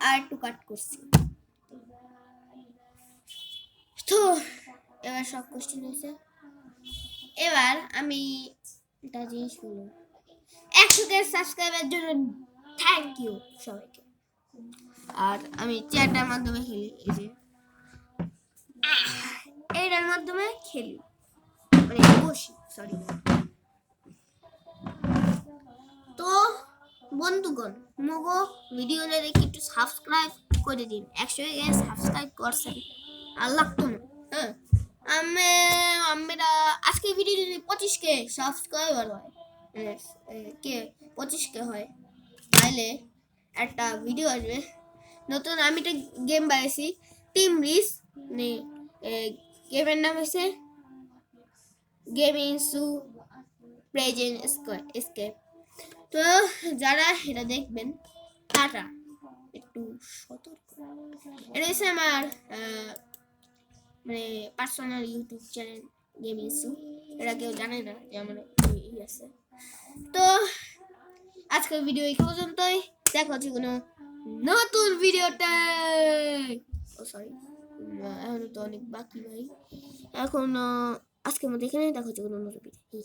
আর একটু কাট করছি। তো এবার সব কোশ্চেন হয়েছে। এবার আমি একটা জিনিস বলবো, 100K সাবস্ক্রাইবের জন্য থ্যাংক ইউ সবাইকে। আর আমি চ্যাটের মাধ্যমে খেলি, এই যে এইটার মাধ্যমে খেলি, মানে বসি, সরি। তো বন্ধুগণ, মগো ভিডিও দেখে একটু সাবস্ক্রাইব করে দিন। 100K সাবস্ক্রাইব করছেন আর লাগতো না। হ্যাঁ, আমরা আজকে ভিডিও যদি 25K সাবস্ক্রাইবার হয়, কে 25K হয়, তাহলে একটা ভিডিও আসবে নতুন। আমি একটা গেম বানিয়েছি, টিম রিস, গেমের নাম হচ্ছে গেম ইনসু প্রেজেন্ট স্কেপ। তো যারা এটা দেখবেন তারা একটু সতর্ক। এটা হচ্ছে আমার মানে পার্সোনাল ইউটিউব চ্যানেল গেম ইনসু। এটা কেউ জানে না যে আমার আছে। তো আজকের ভিডিও এই পর্যন্তই, দেখা হচ্ছে কোনো নতুন ভিডিওতে। ও সরি, এখনো তো অনেক বাকি ভাই। এখন আজকের মধ্যে এখানে দেখা হচ্ছে কোনো নতুন ভিডিও।